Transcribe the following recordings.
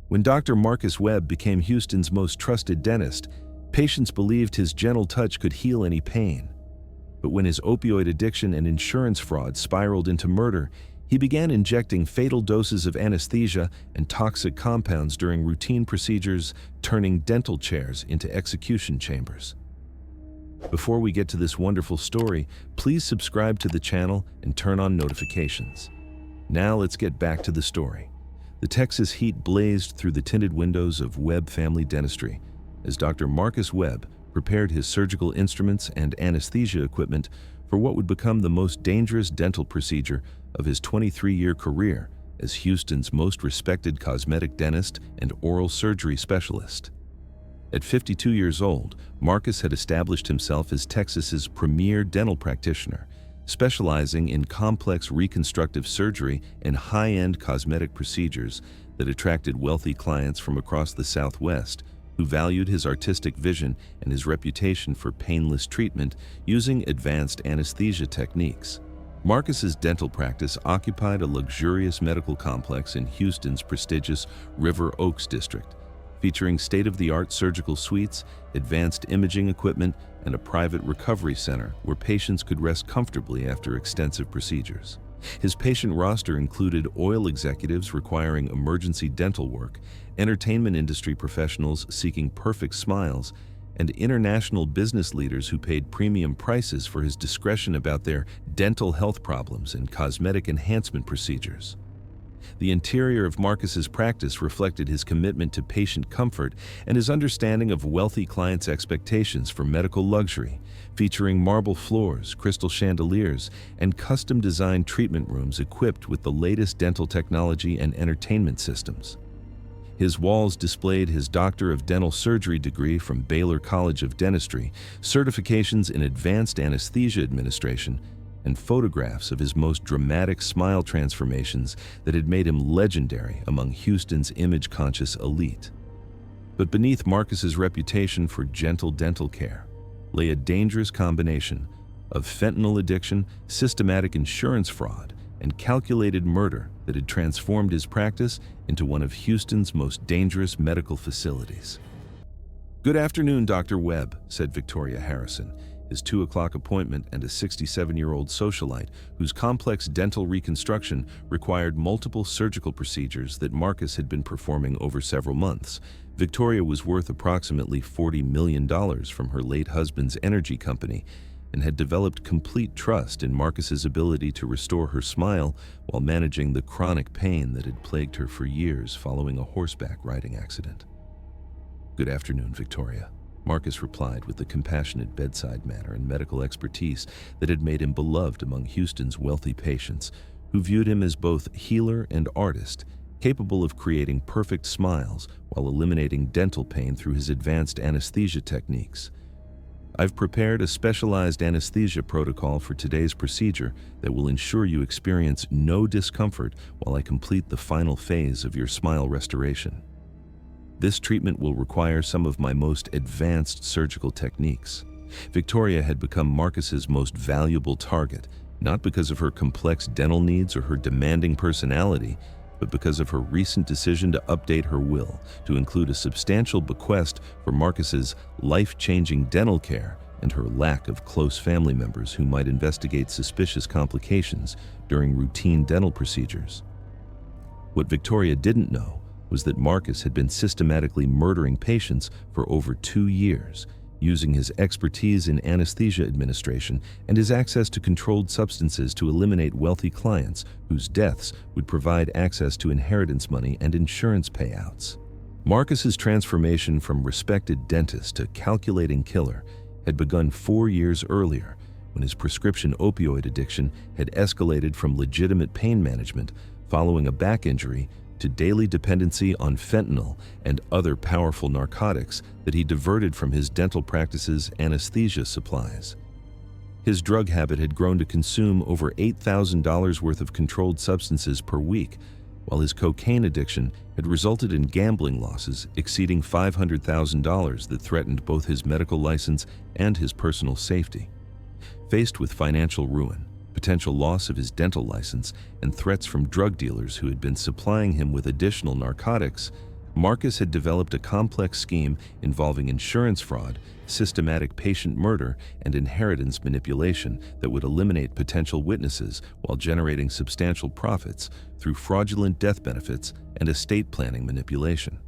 When Dr. Marcus Webb became Houston's most trusted dentist, patients believed his gentle touch could heal any pain. But when his opioid addiction and insurance fraud spiraled into murder, he began injecting fatal doses of anesthesia and toxic compounds during routine procedures, turning dental chairs into execution chambers. Before we get to this wonderful story, please subscribe to the channel and turn on notifications. Now let's get back to the story. The Texas heat blazed through the tinted windows of Webb Family Dentistry as Dr. Marcus Webb prepared his surgical instruments and anesthesia equipment for what would become the most dangerous dental procedure of his 23-year career as Houston's most respected cosmetic dentist and oral surgery specialist. At 52 years old, Marcus had established himself as Texas's premier dental practitioner, specializing in complex reconstructive surgery and high-end cosmetic procedures that attracted wealthy clients from across the Southwest who valued his artistic vision and his reputation for painless treatment using advanced anesthesia techniques. Marcus's dental practice occupied a luxurious medical complex in Houston's prestigious River Oaks district, featuring state-of-the-art surgical suites, advanced imaging equipment, and a private recovery center where patients could rest comfortably after extensive procedures. His patient roster included oil executives requiring emergency dental work, entertainment industry professionals seeking perfect smiles, and international business leaders who paid premium prices for his discretion about their dental health problems and cosmetic enhancement procedures. The interior of Marcus's practice reflected his commitment to patient comfort and his understanding of wealthy clients' expectations for medical luxury, featuring marble floors, crystal chandeliers, and custom-designed treatment rooms equipped with the latest dental technology and entertainment systems. His walls displayed his Doctor of Dental Surgery degree from Baylor College of Dentistry, certifications in advanced anesthesia administration, and photographs of his most dramatic smile transformations that had made him legendary among Houston's image-conscious elite. But beneath Marcus's reputation for gentle dental care lay a dangerous combination of fentanyl addiction, systematic insurance fraud, and calculated murder that had transformed his practice into one of Houston's most dangerous medical facilities. "Good afternoon, Dr. Webb," said Victoria Harrison, his 2 o'clock appointment and a 67-year-old socialite whose complex dental reconstruction required multiple surgical procedures that Marcus had been performing over several months. Victoria was worth approximately $40 million from her late husband's energy company and had developed complete trust in Marcus's ability to restore her smile while managing the chronic pain that had plagued her for years following a horseback riding accident. "Good afternoon, Victoria," Marcus replied with the compassionate bedside manner and medical expertise that had made him beloved among Houston's wealthy patients, who viewed him as both healer and artist, capable of creating perfect smiles while eliminating dental pain through his advanced anesthesia techniques. "I've prepared a specialized anesthesia protocol for today's procedure that will ensure you experience no discomfort while I complete the final phase of your smile restoration. This treatment will require some of my most advanced surgical techniques." Victoria had become Marcus's most valuable target, not because of her complex dental needs or her demanding personality, but because of her recent decision to update her will to include a substantial bequest for Marcus's life-changing dental care and her lack of close family members who might investigate suspicious complications during routine dental procedures. What Victoria didn't know was that Marcus had been systematically murdering patients for over 2 years, using his expertise in anesthesia administration and his access to controlled substances to eliminate wealthy clients whose deaths would provide access to inheritance money and insurance payouts. Marcus's transformation from respected dentist to calculating killer had begun 4 years earlier, when his prescription opioid addiction had escalated from legitimate pain management following a back injury to daily dependency on fentanyl and other powerful narcotics that he diverted from his dental practice's anesthesia supplies. His drug habit had grown to consume over $8,000 worth of controlled substances per week, while his cocaine addiction had resulted in gambling losses exceeding $500,000 that threatened both his medical license and his personal safety. Faced with financial ruin, potential loss of his dental license, and threats from drug dealers who had been supplying him with additional narcotics, Marcus had developed a complex scheme involving insurance fraud, systematic patient murder, and inheritance manipulation that would eliminate potential witnesses while generating substantial profits through fraudulent death benefits and estate planning manipulation.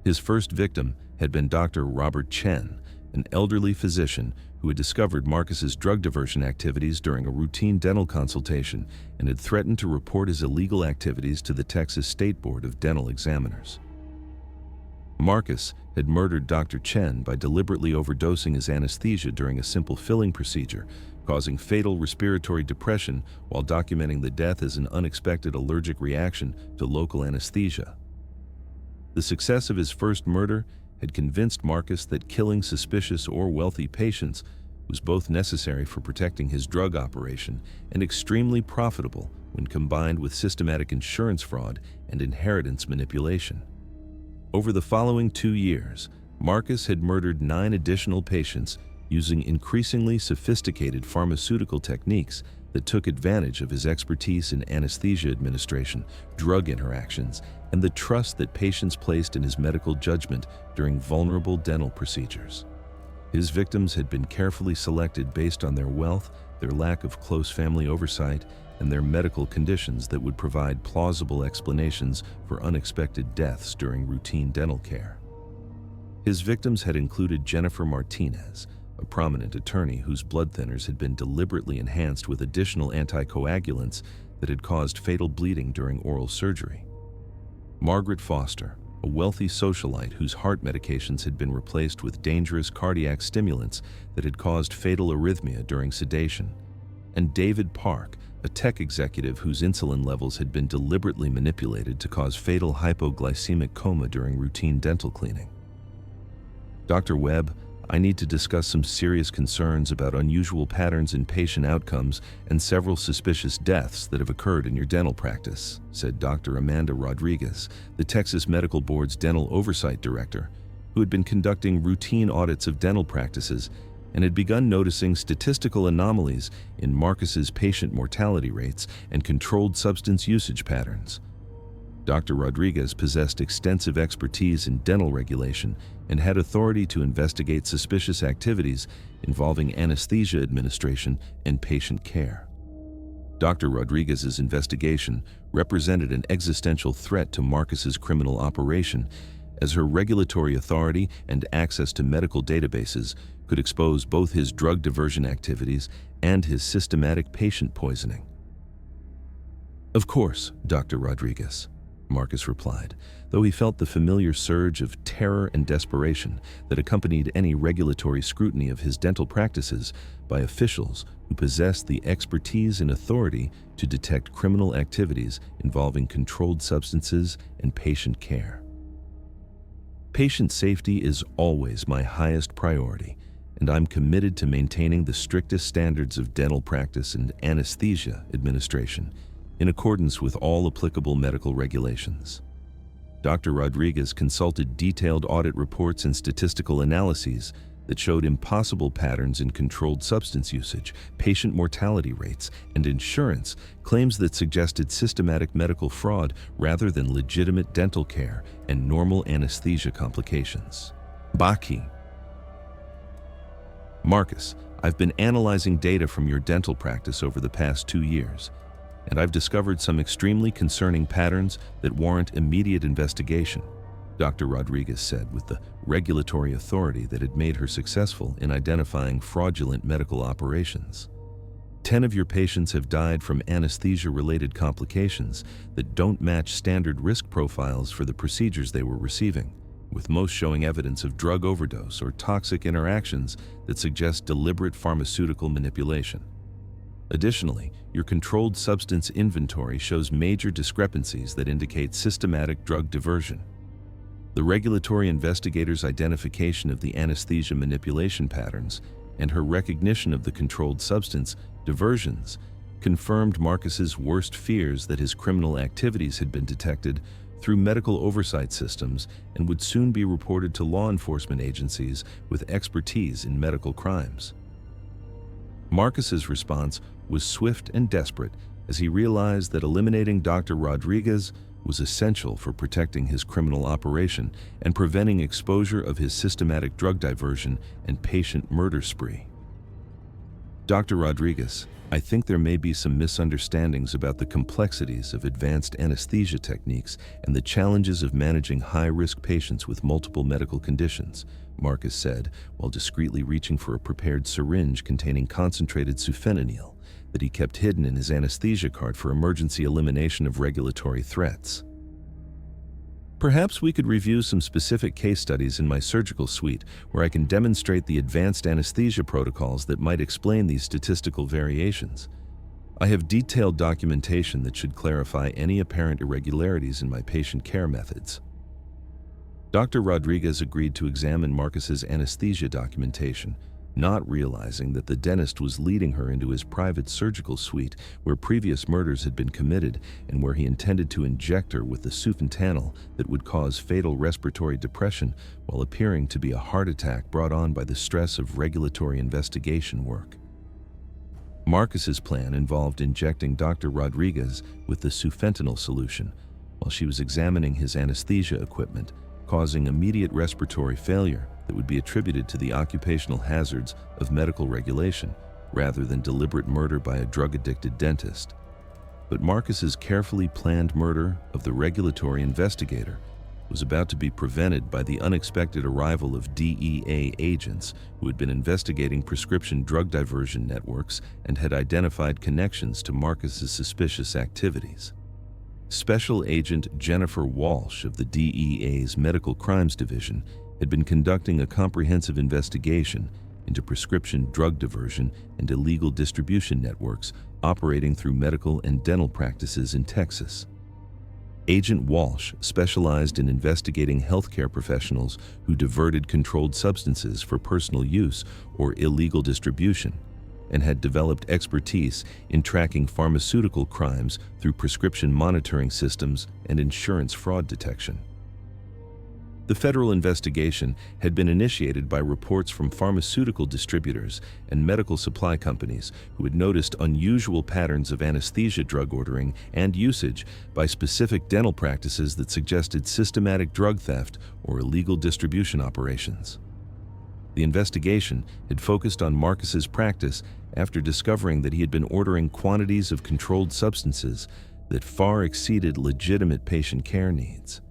His first victim had been Dr. Robert Chen, an elderly physician who had discovered Marcus's drug diversion activities during a routine dental consultation and had threatened to report his illegal activities to the Texas State Board of Dental Examiners. Marcus had murdered Dr. Chen by deliberately overdosing his anesthesia during a simple filling procedure, causing fatal respiratory depression while documenting the death as an unexpected allergic reaction to local anesthesia. The success of his first murder had convinced Marcus that killing suspicious or wealthy patients was both necessary for protecting his drug operation and extremely profitable when combined with systematic insurance fraud and inheritance manipulation. Over the following 2 years, Marcus had murdered 9 additional patients using increasingly sophisticated pharmaceutical techniques that took advantage of his expertise in anesthesia administration, drug interactions, and the trust that patients placed in his medical judgment during vulnerable dental procedures. His victims had been carefully selected based on their wealth, their lack of close family oversight, and their medical conditions that would provide plausible explanations for unexpected deaths during routine dental care. His victims had included Jennifer Martinez, a prominent attorney whose blood thinners had been deliberately enhanced with additional anticoagulants that had caused fatal bleeding during oral surgery. Margaret Foster, a wealthy socialite whose heart medications had been replaced with dangerous cardiac stimulants that had caused fatal arrhythmia during sedation. And David Park, a tech executive whose insulin levels had been deliberately manipulated to cause fatal hypoglycemic coma during routine dental cleaning. Dr. Webb, I need to discuss some serious concerns about unusual patterns in patient outcomes and several suspicious deaths that have occurred in your dental practice, said Dr. Amanda Rodriguez, the Texas Medical Board's dental oversight director, who had been conducting routine audits of dental practices and had begun noticing statistical anomalies in Marcus's patient mortality rates and controlled substance usage patterns. Dr. Rodriguez possessed extensive expertise in dental regulation and had authority to investigate suspicious activities involving anesthesia administration and patient care. Dr. Rodriguez's investigation represented an existential threat to Marcus's criminal operation, as her regulatory authority and access to medical databases could expose both his drug diversion activities and his systematic patient poisoning. "Of course, Dr. Rodriguez," Marcus replied, though he felt the familiar surge of terror and desperation that accompanied any regulatory scrutiny of his dental practices by officials who possessed the expertise and authority to detect criminal activities involving controlled substances and patient care. "Patient safety is always my highest priority, and I'm committed to maintaining the strictest standards of dental practice and anesthesia administration in accordance with all applicable medical regulations." Dr. Rodriguez consulted detailed audit reports and statistical analyses that showed impossible patterns in controlled substance usage, patient mortality rates, and insurance claims that suggested systematic medical fraud rather than legitimate dental care and normal anesthesia complications. Baki. "Marcus, I've been analyzing data from your dental practice over the past 2 years, and I've discovered some extremely concerning patterns that warrant immediate investigation," Dr. Rodriguez said with the regulatory authority that had made her successful in identifying fraudulent medical operations. 10 of your patients have died from anesthesia-related complications that don't match standard risk profiles for the procedures they were receiving, with most showing evidence of drug overdose or toxic interactions that suggest deliberate pharmaceutical manipulation. Additionally, your controlled substance inventory shows major discrepancies that indicate systematic drug diversion. The regulatory investigator's identification of the anesthesia manipulation patterns and her recognition of the controlled substance diversions confirmed Marcus's worst fears that his criminal activities had been detected through medical oversight systems and would soon be reported to law enforcement agencies with expertise in medical crimes. Marcus's response was swift and desperate as he realized that eliminating Dr. Rodriguez was essential for protecting his criminal operation and preventing exposure of his systematic drug diversion and patient murder spree. Dr. Rodriguez, I think there may be some misunderstandings about the complexities of advanced anesthesia techniques and the challenges of managing high-risk patients with multiple medical conditions, Marcus said, while discreetly reaching for a prepared syringe containing concentrated sufentanil that he kept hidden in his anesthesia cart for emergency elimination of regulatory threats. Perhaps we could review some specific case studies in my surgical suite where I can demonstrate the advanced anesthesia protocols that might explain these statistical variations. I have detailed documentation that should clarify any apparent irregularities in my patient care methods. Dr. Rodriguez agreed to examine Marcus's anesthesia documentation, not realizing that the dentist was leading her into his private surgical suite where previous murders had been committed and where he intended to inject her with the sufentanil that would cause fatal respiratory depression while appearing to be a heart attack brought on by the stress of regulatory investigation work. Marcus's plan involved injecting Dr. Rodriguez with the sufentanil solution while she was examining his anesthesia equipment, causing immediate respiratory failure that would be attributed to the occupational hazards of medical regulation rather than deliberate murder by a drug-addicted dentist. But Marcus's carefully planned murder of the regulatory investigator was about to be prevented by the unexpected arrival of DEA agents who had been investigating prescription drug diversion networks and had identified connections to Marcus's suspicious activities. Special Agent Jennifer Walsh of the DEA's Medical Crimes Division had been conducting a comprehensive investigation into prescription drug diversion and illegal distribution networks operating through medical and dental practices in Texas. Agent Walsh specialized in investigating healthcare professionals who diverted controlled substances for personal use or illegal distribution, and had developed expertise in tracking pharmaceutical crimes through prescription monitoring systems and insurance fraud detection. The federal investigation had been initiated by reports from pharmaceutical distributors and medical supply companies who had noticed unusual patterns of anesthesia drug ordering and usage by specific dental practices that suggested systematic drug theft or illegal distribution operations. The investigation had focused on Marcus's practice after discovering that he had been ordering quantities of controlled substances that far exceeded legitimate patient care needs.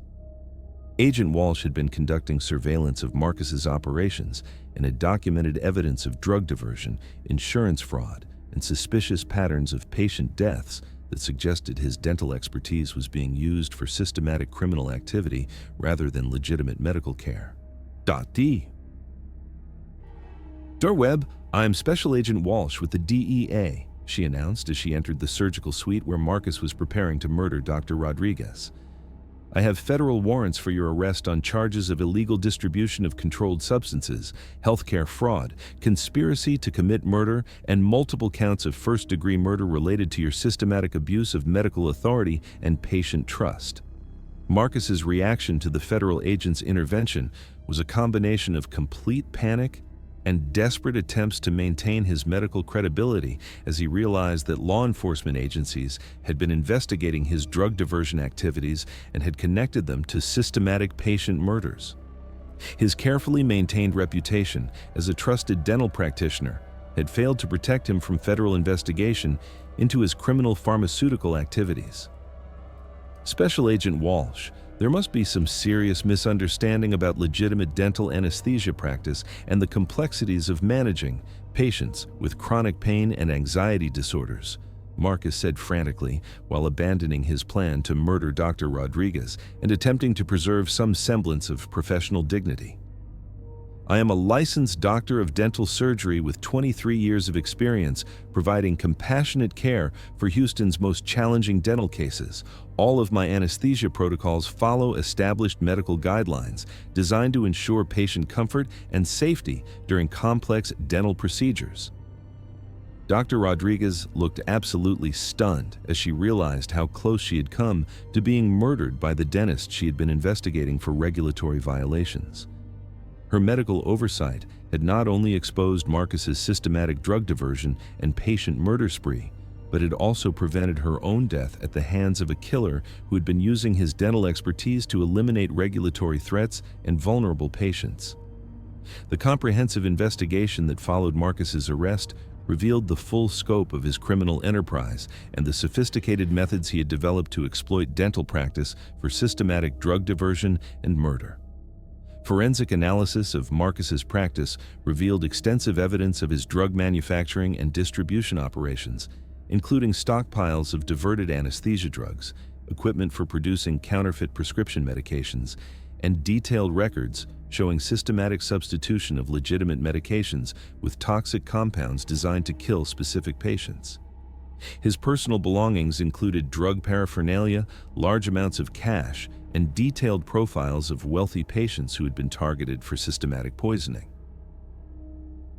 Agent Walsh had been conducting surveillance of Marcus's operations and had documented evidence of drug diversion, insurance fraud, and suspicious patterns of patient deaths that suggested his dental expertise was being used for systematic criminal activity rather than legitimate medical care. D. Webb, I'm Special Agent Walsh with the DEA, she announced as she entered the surgical suite where Marcus was preparing to murder Dr. Rodriguez. I have federal warrants for your arrest on charges of illegal distribution of controlled substances, healthcare fraud, conspiracy to commit murder, and multiple counts of first-degree murder related to your systematic abuse of medical authority and patient trust. Marcus's reaction to the federal agent's intervention was a combination of complete panic and desperate attempts to maintain his medical credibility as he realized that law enforcement agencies had been investigating his drug diversion activities and had connected them to systematic patient murders. His carefully maintained reputation as a trusted dental practitioner had failed to protect him from federal investigation into his criminal pharmaceutical activities. Special Agent Walsh, there must be some serious misunderstanding about legitimate dental anesthesia practice and the complexities of managing patients with chronic pain and anxiety disorders, Marcus said frantically while abandoning his plan to murder Dr. Rodriguez and attempting to preserve some semblance of professional dignity. I am a licensed doctor of dental surgery with 23 years of experience providing compassionate care for Houston's most challenging dental cases. All of my anesthesia protocols follow established medical guidelines designed to ensure patient comfort and safety during complex dental procedures. Dr. Rodriguez looked absolutely stunned as she realized how close she had come to being murdered by the dentist she had been investigating for regulatory violations. Her medical oversight had not only exposed Marcus's systematic drug diversion and patient murder spree, but had also prevented her own death at the hands of a killer who had been using his dental expertise to eliminate regulatory threats and vulnerable patients. The comprehensive investigation that followed Marcus's arrest revealed the full scope of his criminal enterprise and the sophisticated methods he had developed to exploit dental practice for systematic drug diversion and murder. Forensic analysis of Marcus's practice revealed extensive evidence of his drug manufacturing and distribution operations, including stockpiles of diverted anesthesia drugs, equipment for producing counterfeit prescription medications, and detailed records showing systematic substitution of legitimate medications with toxic compounds designed to kill specific patients. His personal belongings included drug paraphernalia, large amounts of cash, and detailed profiles of wealthy patients who had been targeted for systematic poisoning.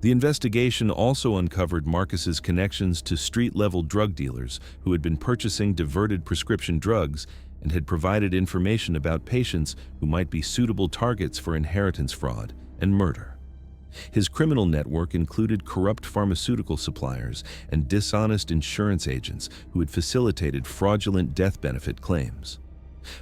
The investigation also uncovered Marcus's connections to street-level drug dealers who had been purchasing diverted prescription drugs and had provided information about patients who might be suitable targets for inheritance fraud and murder. His criminal network included corrupt pharmaceutical suppliers and dishonest insurance agents who had facilitated fraudulent death benefit claims.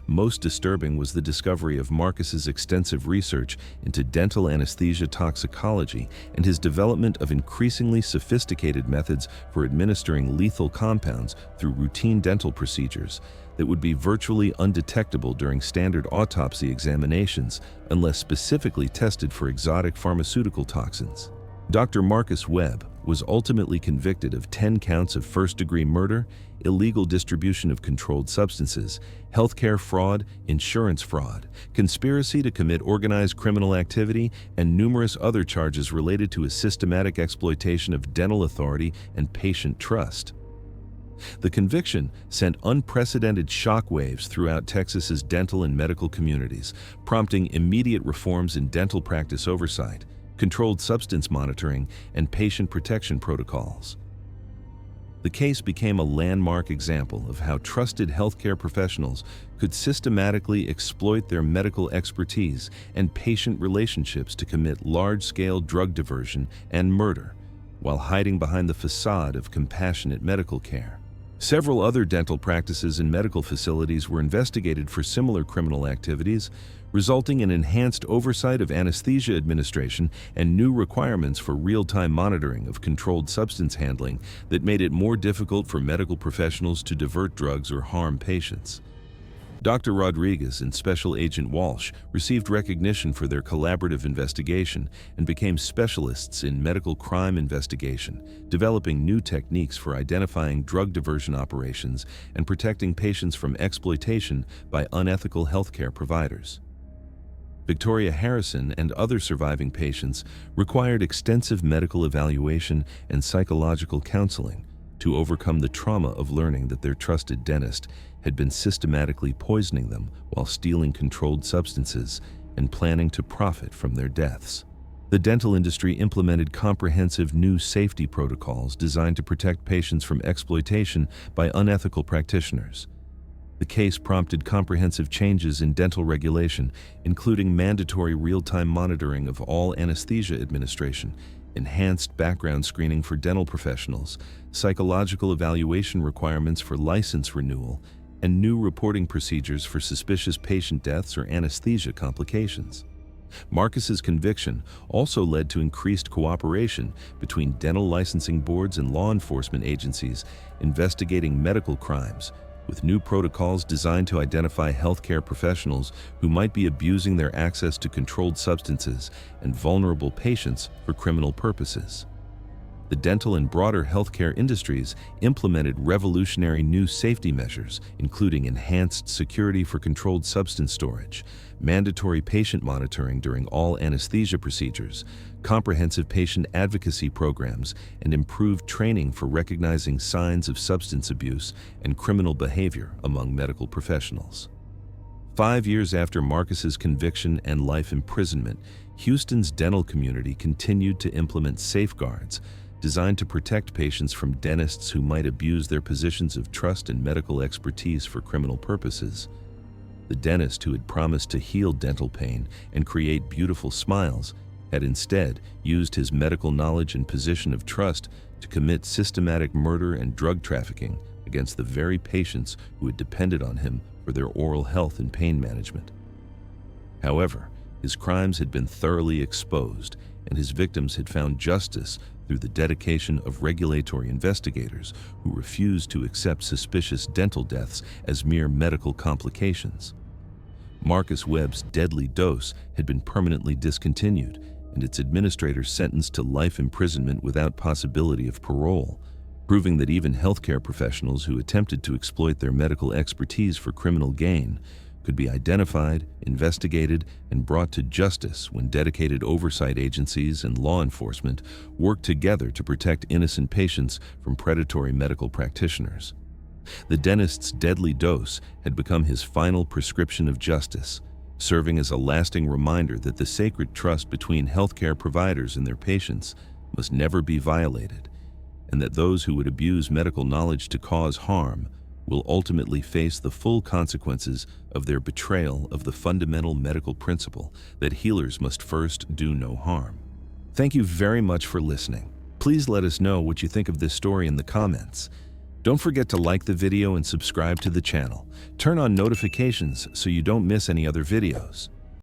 Most disturbing was the discovery of Marcus's extensive research into dental anesthesia toxicology and his development of increasingly sophisticated methods for administering lethal compounds through routine dental procedures that would be virtually undetectable during standard autopsy examinations unless specifically tested for exotic pharmaceutical toxins. Dr. Marcus Webb was ultimately convicted of 10 counts of first-degree murder, illegal distribution of controlled substances, healthcare fraud, insurance fraud, conspiracy to commit organized criminal activity, and numerous other charges related to his systematic exploitation of dental authority and patient trust. The conviction sent unprecedented shockwaves throughout Texas's dental and medical communities, prompting immediate reforms in dental practice oversight, controlled substance monitoring, and patient protection protocols. The case became a landmark example of how trusted healthcare professionals could systematically exploit their medical expertise and patient relationships to commit large-scale drug diversion and murder, while hiding behind the facade of compassionate medical care. Several other dental practices and medical facilities were investigated for similar criminal activities, resulting in enhanced oversight of anesthesia administration and new requirements for real-time monitoring of controlled substance handling that made it more difficult for medical professionals to divert drugs or harm patients. Dr. Rodriguez and Special Agent Walsh received recognition for their collaborative investigation and became specialists in medical crime investigation, developing new techniques for identifying drug diversion operations and protecting patients from exploitation by unethical healthcare providers. Victoria Harrison and other surviving patients required extensive medical evaluation and psychological counseling to overcome the trauma of learning that their trusted dentist had been systematically poisoning them while stealing controlled substances and planning to profit from their deaths. The dental industry implemented comprehensive new safety protocols designed to protect patients from exploitation by unethical practitioners. The case prompted comprehensive changes in dental regulation, including mandatory real-time monitoring of all anesthesia administration, enhanced background screening for dental professionals, psychological evaluation requirements for license renewal, and new reporting procedures for suspicious patient deaths or anesthesia complications. Marcus's conviction also led to increased cooperation between dental licensing boards and law enforcement agencies investigating medical crimes, with new protocols designed to identify healthcare professionals who might be abusing their access to controlled substances and vulnerable patients for criminal purposes. The dental and broader healthcare industries implemented revolutionary new safety measures, including enhanced security for controlled substance storage, mandatory patient monitoring during all anesthesia procedures, comprehensive patient advocacy programs, and improved training for recognizing signs of substance abuse and criminal behavior among medical professionals. 5 years after Marcus's conviction and life imprisonment, Houston's dental community continued to implement safeguards designed to protect patients from dentists who might abuse their positions of trust and medical expertise for criminal purposes. The dentist who had promised to heal dental pain and create beautiful smiles had instead used his medical knowledge and position of trust to commit systematic murder and drug trafficking against the very patients who had depended on him for their oral health and pain management. However, his crimes had been thoroughly exposed, and his victims had found justice through the dedication of regulatory investigators who refused to accept suspicious dental deaths as mere medical complications. Marcus Webb's deadly dose had been permanently discontinued, and its administrators sentenced to life imprisonment without possibility of parole, proving that even healthcare professionals who attempted to exploit their medical expertise for criminal gain could be identified, investigated, and brought to justice when dedicated oversight agencies and law enforcement worked together to protect innocent patients from predatory medical practitioners. The dentist's deadly dose had become his final prescription of justice, serving as a lasting reminder that the sacred trust between healthcare providers and their patients must never be violated, and that those who would abuse medical knowledge to cause harm will ultimately face the full consequences of their betrayal of the fundamental medical principle that healers must first do no harm. Thank you very much for listening. Please let us know what you think of this story in the comments. Don't forget to like the video and subscribe to the channel. Turn on notifications so you don't miss any other videos.